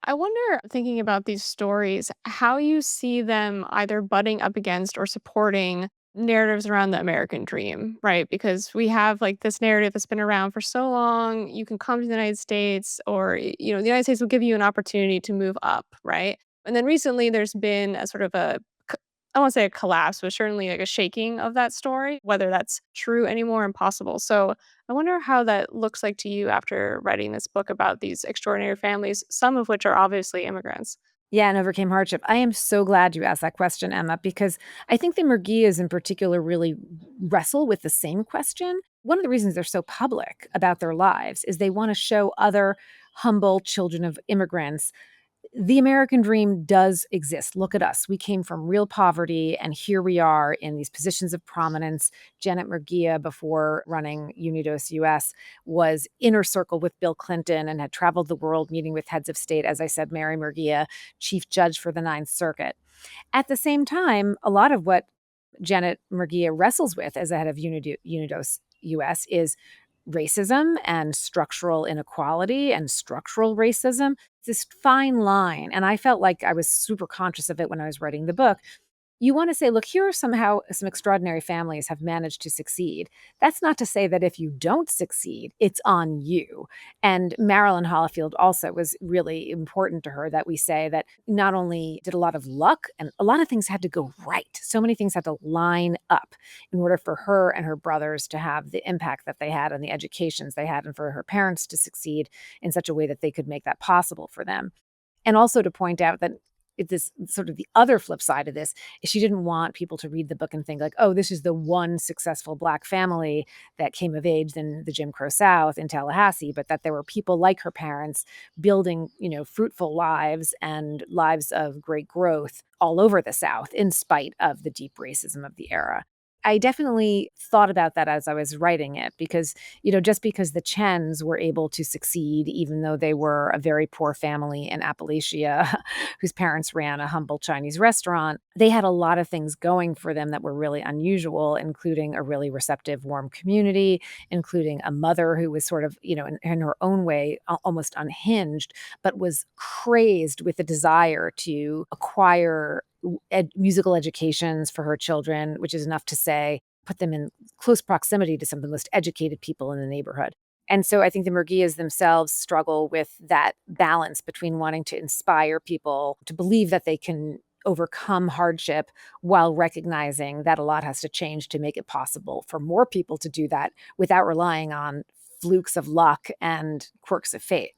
I wonder, thinking about these stories, how you see them either butting up against or supporting narratives around the American dream, right? Because we have like this narrative that's been around for so long. You can come to the United States, or, the United States will give you an opportunity to move up, right? And then recently there's been a sort of I won't say a collapse, but certainly like a shaking of that story, whether that's true anymore, impossible. So I wonder how that looks like to you after writing this book about these extraordinary families, some of which are obviously immigrants. Yeah, and overcame hardship. I am so glad you asked that question, Emma, because I think the Murguias in particular really wrestle with the same question. One of the reasons they're so public about their lives is they want to show other humble children of immigrants the American dream does exist. Look at us. We came from real poverty, and here we are in these positions of prominence. Janet Murguia, before running Unidos US, was inner circle with Bill Clinton and had traveled the world meeting with heads of state. As I said, Mary Murguia, chief judge for the Ninth Circuit. At the same time, a lot of what Janet Murguia wrestles with as the head of Unidos US is racism and structural inequality and structural racism. This fine line. And I felt like I was super conscious of it when I was writing the book. You want to say, look, here are somehow some extraordinary families have managed to succeed. That's not to say that if you don't succeed, it's on you. And Marilyn Hollifield also was really important to her that we say that not only did a lot of luck and a lot of things had to go right, so many things had to line up in order for her and her brothers to have the impact that they had and the educations they had, and for her parents to succeed in such a way that they could make that possible for them. And also to point out that this sort of the other flip side of this is she didn't want people to read the book and think like, oh, this is the one successful Black family that came of age in the Jim Crow South in Tallahassee, but that there were people like her parents building, fruitful lives and lives of great growth all over the South in spite of the deep racism of the era. I definitely thought about that as I was writing it because, just because the Chens were able to succeed, even though they were a very poor family in Appalachia whose parents ran a humble Chinese restaurant, they had a lot of things going for them that were really unusual, including a really receptive, warm community, including a mother who was sort of, in her own way, almost unhinged, but was crazed with the desire to acquire musical educations for her children, which is enough to say, put them in close proximity to some of the most educated people in the neighborhood. And so I think the Murguias themselves struggle with that balance between wanting to inspire people to believe that they can overcome hardship while recognizing that a lot has to change to make it possible for more people to do that without relying on flukes of luck and quirks of fate.